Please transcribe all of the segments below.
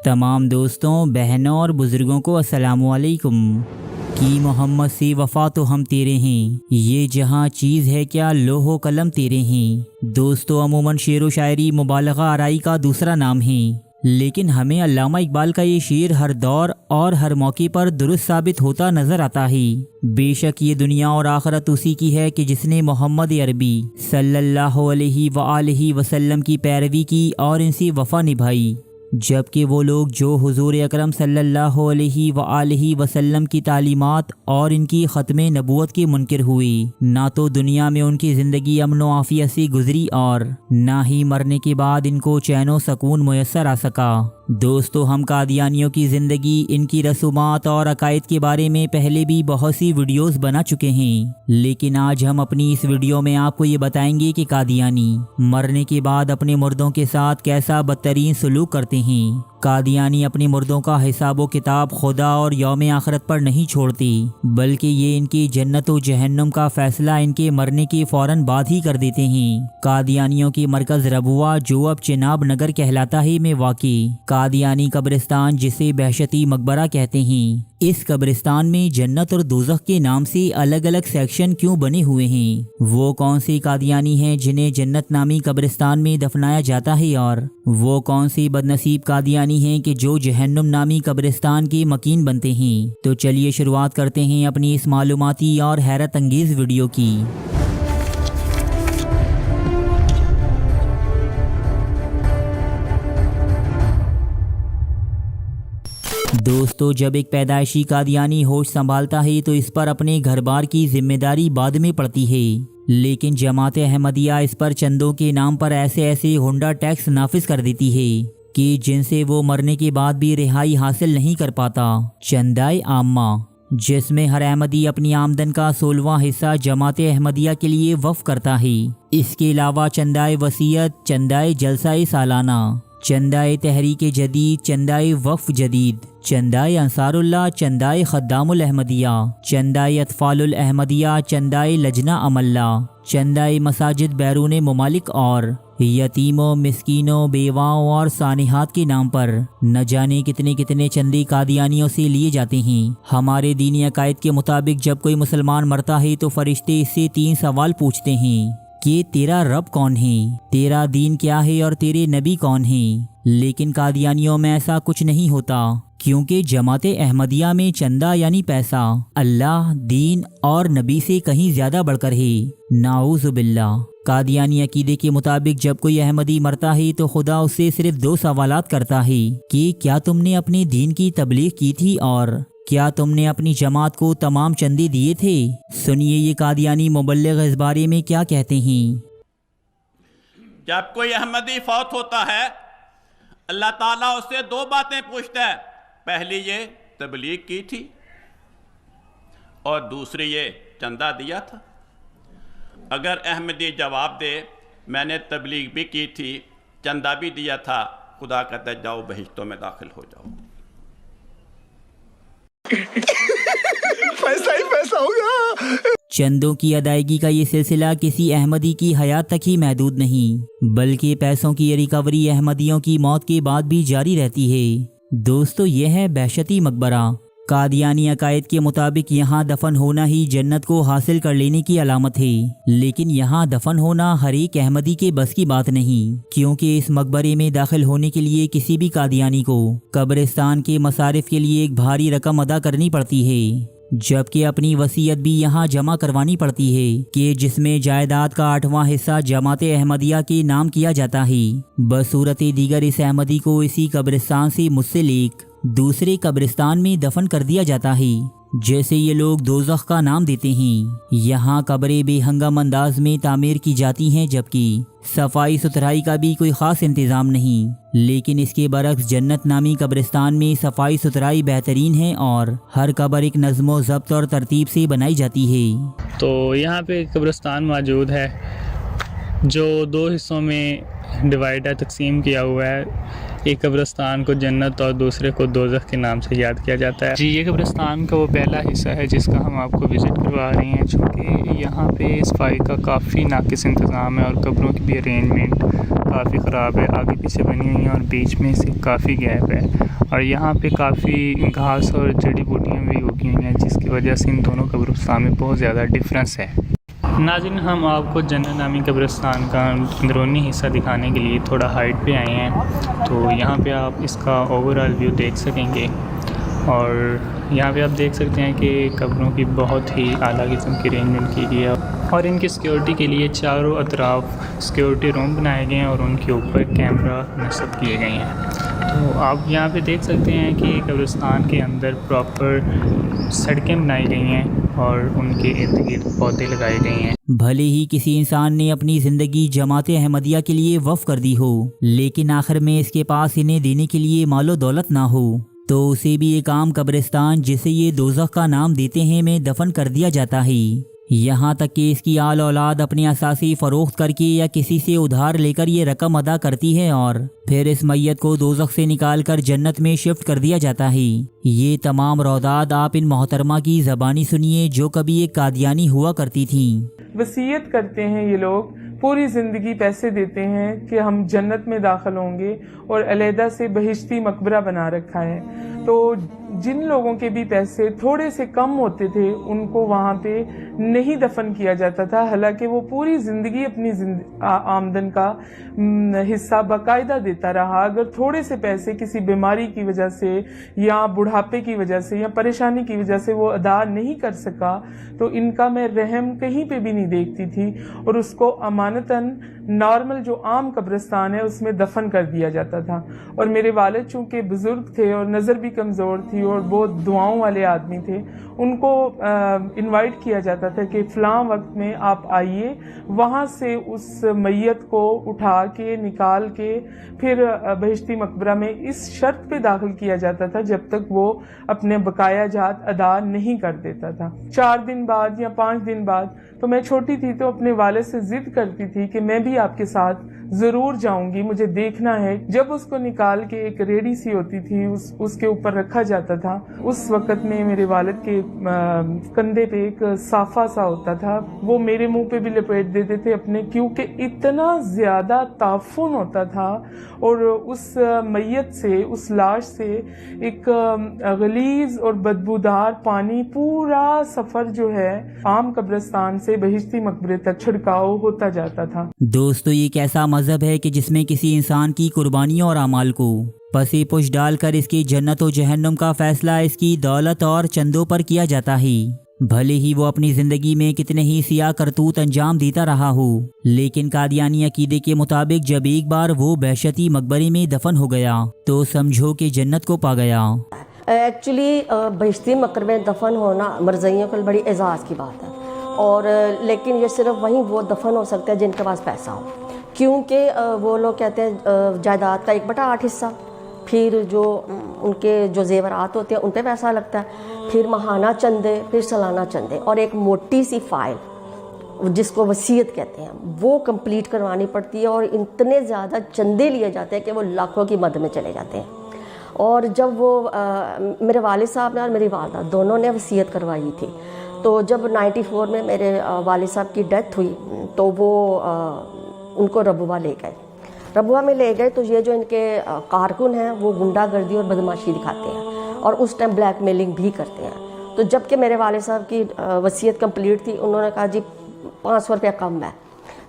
تمام دوستوں، بہنوں اور بزرگوں کو السلام علیکم۔ کی محمد سے وفا تو ہم تیرے ہیں، یہ جہاں چیز ہے کیا لوح و قلم تیرے ہیں۔ دوستو، عموماً شعر و شاعری مبالغہ آرائی کا دوسرا نام ہے، لیکن ہمیں علامہ اقبال کا یہ شعر ہر دور اور ہر موقع پر درست ثابت ہوتا نظر آتا ہے۔ بے شک یہ دنیا اور آخرت اسی کی ہے کہ جس نے محمد عربی صلی اللہ علیہ وآلہ وسلم کی پیروی کی اور ان سے وفا نبھائی، جبکہ وہ لوگ جو حضور اکرم صلی اللہ علیہ وآلہ وسلم کی تعلیمات اور ان کی ختم نبوت کے منکر ہوئے، نہ تو دنیا میں ان کی زندگی امن و عافیت سے گزری اور نہ ہی مرنے کے بعد ان کو چین و سکون میسر آ سکا۔ دوستو، ہم قادیانیوں کی زندگی، ان کی رسومات اور عقائد کے بارے میں پہلے بھی بہت سی ویڈیوز بنا چکے ہیں، لیکن آج ہم اپنی اس ویڈیو میں آپ کو یہ بتائیں گے کہ قادیانی مرنے کے بعد اپنے مردوں کے ساتھ کیسا بدترین سلوک کرتے ہیں۔ قادیانی اپنے مردوں کا حساب و کتاب خدا اور یوم آخرت پر نہیں چھوڑتے، بلکہ یہ ان کی جنت و جہنم کا فیصلہ ان کے مرنے کے فوراً بعد ہی کر دیتے ہیں۔ قادیانیوں کی مرکز ربوہ، جو اب چناب نگر کہلاتا ہے، میں واقع قادیانی قبرستان، جسے بہشتی مقبرہ کہتے ہیں، اس قبرستان میں جنت اور دوزخ کے نام سے الگ الگ سیکشن کیوں بنے ہوئے ہیں؟ وہ کون سے قادیانی ہیں جنہیں جنت نامی قبرستان میں دفنایا جاتا ہے، اور وہ کون سے بدنصیب قادیانی ہیں کہ جو جہنم نامی قبرستان کے مکین بنتے ہیں؟ تو چلیے شروعات کرتے ہیں اپنی اس معلوماتی اور حیرت انگیز ویڈیو کی۔ دوستو، جب ایک پیدائشی قادیانی ہوش سنبھالتا ہے تو اس پر اپنے گھر بار کی ذمہ داری بعد میں پڑتی ہے، لیکن جماعت احمدیہ اس پر چندوں کے نام پر ایسے ہنڈا ٹیکس نافذ کر دیتی ہے کہ جن سے وہ مرنے کے بعد بھی رہائی حاصل نہیں کر پاتا۔ چندائے عامہ، جس میں ہر احمدی اپنی آمدن کا 16واں حصہ جماعت احمدیہ کے لیے وقف کرتا ہے۔ اس کے علاوہ چندائے وصیت، چندائے جلسہ سالانہ، چندائے تحریک جدید، چندائے وقف جدید، چندائے انصار اللہ، چندائے خدام الاحمدیہ، چندائے اطفال الاحمدیہ، چندائے لجنہ عملہ، چندائے مساجد بیرون ممالک اور یتیموں، مسکینوں، بیواؤں اور سانحات کے نام پر نہ جانے کتنے چندے قادیانیوں سے لیے جاتے ہیں۔ ہمارے دینی عقائد کے مطابق جب کوئی مسلمان مرتا ہے تو فرشتے اس سے 3 سوال پوچھتے ہیں کہ تیرا رب کون ہے، تیرا دین کیا ہے اور تیرے نبی کون ہیں؟ لیکن قادیانیوں میں ایسا کچھ نہیں ہوتا، کیونکہ جماعت احمدیہ میں چندہ یعنی پیسہ اللہ، دین اور نبی سے کہیں زیادہ بڑھ کر ہے۔ نعوذ باللہ۔ قادیانی عقیدے کے مطابق جب کوئی احمدی مرتا ہے تو خدا اس سے صرف 2 سوالات کرتا ہے کہ کیا تم نے اپنے دین کی تبلیغ کی تھی اور کیا تم نے اپنی جماعت کو تمام چندے دیے تھے؟ سنیے یہ قادیانی مبلغ اس بارے میں کیا کہتے ہیں۔ جب کوئی احمدی فوت ہوتا ہے، اللہ تعالیٰ اس سے 2 باتیں پوچھتا ہے۔ پہلی یہ تبلیغ کی تھی اور دوسری یہ چندہ دیا تھا۔ اگر احمدی جواب دے میں نے تبلیغ بھی کی تھی، چندہ بھی دیا تھا، خدا کہتا ہے جاؤ بہشتوں میں داخل ہو جاؤ۔ پیسہ ہی پیسہ ہوگا۔ چندوں کی ادائیگی کا یہ سلسلہ کسی احمدی کی حیات تک ہی محدود نہیں، بلکہ پیسوں کی ریکوری احمدیوں کی موت کے بعد بھی جاری رہتی ہے۔ دوستو، یہ ہے بہشتی مقبرہ۔ قادیانی عقائد کے مطابق یہاں دفن ہونا ہی جنت کو حاصل کر لینے کی علامت ہے، لیکن یہاں دفن ہونا ہر ایک احمدی کے بس کی بات نہیں، کیونکہ اس مقبرے میں داخل ہونے کے لیے کسی بھی قادیانی کو قبرستان کے مصارف کے لیے ایک بھاری رقم ادا کرنی پڑتی ہے، جبکہ اپنی وصیت بھی یہاں جمع کروانی پڑتی ہے کہ جس میں جائیداد کا 8واں حصہ جماعت احمدیہ کے نام کیا جاتا ہے۔ بصورت دیگر اس احمدی کو اسی قبرستان سے منسلک دوسرے قبرستان میں دفن کر دیا جاتا ہے، جیسے یہ لوگ دوزخ کا نام دیتے ہیں۔ یہاں قبریں بے ہنگم انداز میں تعمیر کی جاتی ہیں، جبکہ صفائی ستھرائی کا بھی کوئی خاص انتظام نہیں، لیکن اس کے برعکس جنت نامی قبرستان میں صفائی ستھرائی بہترین ہے اور ہر قبر ایک نظم و ضبط اور ترتیب سے بنائی جاتی ہے۔ تو یہاں پہ قبرستان موجود ہے جو 2 حصوں میں ڈیوائڈ ہے، تقسیم کیا ہوا ہے۔ ایک قبرستان کو جنت اور دوسرے کو دوزخ کے نام سے یاد کیا جاتا ہے۔ جی، یہ قبرستان کا وہ پہلا حصہ ہے جس کا ہم آپ کو وزٹ کروا رہے ہیں، چونکہ یہاں پہ صفائی کا کافی ناقص انتظام ہے اور قبروں کی بھی ارینجمنٹ کافی خراب ہے، آگے پیچھے بنی ہوئی ہیں اور بیچ میں سے کافی گیپ ہے، اور یہاں پہ کافی گھاس اور جڑی بوٹیاں بھی اگی ہوئی ہیں، جس کی وجہ سے ان دونوں قبرستان میں بہت زیادہ ڈفرینس ہے۔ ناظرین، ہم آپ کو جنت نامی قبرستان کا اندرونی حصہ دکھانے کے لیے تھوڑا ہائٹ پہ آئے ہیں، تو یہاں پہ آپ اس کا اوور آل ویو دیکھ سکیں گے، اور یہاں پہ آپ دیکھ سکتے ہیں کہ قبروں کی بہت ہی اعلیٰ قسم کی ارینجمنٹ کی گئی ہے، اور ان کی سیکیورٹی کے لیے چاروں اطراف سیکیورٹی روم بنائے گئے ہیں اور ان کے اوپر کیمرہ نصب کیے گئے ہیں۔ تو آپ یہاں پہ دیکھ سکتے ہیں کہ قبرستان کے اندر پراپر سڑکیں بنائی گئی ہیں اور ان کے ارد گرد پودے لگائے گئے ہیں۔ بھلے ہی کسی انسان نے اپنی زندگی جماعت احمدیہ کے لیے وقف کر دی ہو، لیکن آخر میں اس کے پاس انہیں دینے کے لیے مال و دولت نہ ہو، تو اسے بھی ایک عام قبرستان جسے یہ دوزخ کا نام دیتے ہیں میں دفن کر دیا جاتا ہے، یہاں تک کہ اس کی آل اولاد اپنے اثاثے فروخت کر کے یا کسی سے ادھار لے کر یہ رقم ادا کرتی ہے، اور پھر اس میت کو دوزخ سے نکال کر جنت میں شفٹ کر دیا جاتا ہے۔ یہ تمام روایات آپ ان محترمہ کی زبانی سنیے جو کبھی ایک قادیانی ہوا کرتی تھیں۔ وصیت کرتے ہیں یہ لوگ، پوری زندگی پیسے دیتے ہیں کہ ہم جنت میں داخل ہوں گے، اور علیحدہ سے بہشتی مقبرہ بنا رکھا ہے۔ تو جن لوگوں کے بھی پیسے تھوڑے سے کم ہوتے تھے ان کو وہاں پہ نہیں دفن کیا جاتا تھا، حالانکہ وہ پوری زندگی اپنی آمدن کا حصہ باقاعدہ دیتا رہا۔ اگر تھوڑے سے پیسے کسی بیماری کی وجہ سے یا بڑھاپے کی وجہ سے یا پریشانی کی وجہ سے وہ ادا نہیں کر سکا تو ان کا میں رحم کہیں پہ بھی نہیں دیکھتی تھی، اور اس کو امانتاً نارمل جو عام قبرستان ہے اس میں دفن کر دیا جاتا تھا۔ اور میرے والد چونکہ بزرگ تھے اور نظر بھی کمزور تھی اور بہت دعاؤں والے آدمی تھے، ان کو انوائٹ کیا جاتا تھا کہ فلاں وقت میں آپ آئیے، وہاں سے اس میت کو اٹھا کے نکال کے پھر بہشتی مقبرہ میں اس شرط پہ داخل کیا جاتا تھا جب تک وہ اپنے بقایا جات ادا نہیں کر دیتا تھا۔ 4 دن بعد یا 5 دن بعد، تو میں چھوٹی تھی تو اپنے والد سے ضد کرتی تھی کہ میں بھی آپ کے ساتھ ضرور جاؤں گی، مجھے دیکھنا ہے۔ جب اس کو نکال کے ایک ریڑھی سی ہوتی تھی اس کے اوپر رکھا جاتا تھا، اس وقت میں میرے والد کے کندھے پہ ایک صافہ سا ہوتا تھا، وہ میرے منہ پہ بھی لپیٹ دیتے تھے اپنے، کیونکہ اتنا زیادہ تعفن ہوتا تھا، اور اس میت سے، اس لاش سے ایک غلیظ اور بدبودار پانی پورا سفر جو ہے عام قبرستان سے بہشتی مقبرے تک چھڑکاؤ ہوتا جاتا تھا۔ دوستو، یہ کیسا مذہب ہے کہ جس میں کسی انسان کی قربانیوں اور اعمال کو پسے پش ڈال کر اس کی جنت و جہنم کا فیصلہ اس کی دولت اور چندوں پر کیا جاتا ہے، بھلے ہی وہ اپنی زندگی میں کتنے ہی سیاہ کرتوت انجام دیتا رہا ہو، لیکن قادیانی عقیدے کے مطابق جب ایک بار وہ بہشتی مقبرے میں دفن ہو گیا تو سمجھو کہ جنت کو پا گیا۔ ایکچولی بہشتی مقبرے میں دفن ہونا مرزائیوں کے بڑی اعزاز کی بات ہے، اور لیکن یہ صرف وہیں وہ دفن ہو سکتا ہے جن کے پاس پیسہ ہو، کیونکہ وہ لوگ کہتے ہیں جائیداد کا 1/8 حصہ، پھر جو ان کے جو زیورات ہوتے ہیں ان پہ پیسہ لگتا ہے، پھر ماہانہ چندے، پھر سالانہ چندے، اور ایک موٹی سی فائل جس کو وصیت کہتے ہیں وہ کمپلیٹ کروانی پڑتی ہے، اور اتنے زیادہ چندے لیے جاتے ہیں کہ وہ لاکھوں کی مد میں چلے جاتے ہیں۔ اور جب وہ میرے والد صاحب نے اور میری والدہ دونوں نے وصیت کروائی تھی، تو جب 94 میں میرے والد صاحب کی ڈیتھ ہوئی تو وہ ان کو ربوہ لے گئے۔ ربوہ میں لے گئے تو یہ جو ان کے کارکن ہیں وہ غنڈہ گردی اور بدماشی دکھاتے ہیں، اور اس ٹائم بلیک میلنگ بھی کرتے ہیں۔ تو جب کہ میرے والد صاحب کی وصیت کمپلیٹ تھی، انہوں نے کہا جی 500 روپیہ کم ہے،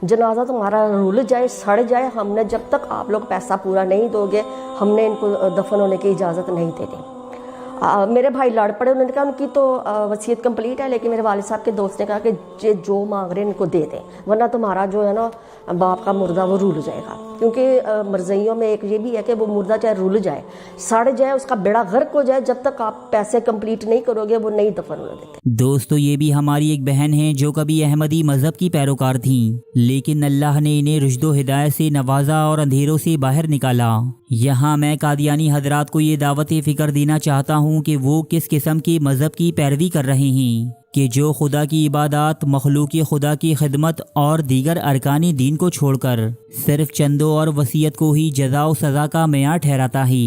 جنازہ تمہارا رول جائے، سڑ جائے، ہم نے جب تک آپ لوگ پیسہ پورا نہیں دو گے ہم نے ان کو دفن ہونے کی اجازت نہیں دینی۔ میرے بھائی لڑ پڑے، انہوں نے کہا ان کی تو وصیت کمپلیٹ ہے، لیکن میرے والد صاحب کے دوست نے کہا کہ جو مانگ رہے ہیں ان کو دے دیں، ورنہ تمہارا جو ہے نا باپ کا مردہ وہ رول جائے گا۔ کیونکہ مرزائیوں میں ایک یہ بھی ہے کہ وہ مردہ چاہے رول جائے، سڑ جائے، اس کا بیڑا غرق ہو جائے، جب تک آپ پیسے کمپلیٹ نہیں کرو گے وہ نہیں دفن ہونے دیتے۔ دوستو، یہ بھی ہماری ایک بہن ہیں جو کبھی احمدی مذہب کی پیروکار تھیں، لیکن اللہ نے انہیں رشد و ہدایت سے نوازا اور اندھیروں سے باہر نکالا۔ یہاں میں قادیانی حضرات کو یہ دعوت فکر دینا چاہتا ہوں کہ وہ کس قسم کے مذہب کی پیروی کر رہے ہیں کہ جو خدا کی عبادات، مخلوق خدا کی خدمت اور دیگر ارکان دین کو چھوڑ کر صرف چندوں اور وصیت کو ہی جزا و سزا کا معیار ٹھہراتا ہے۔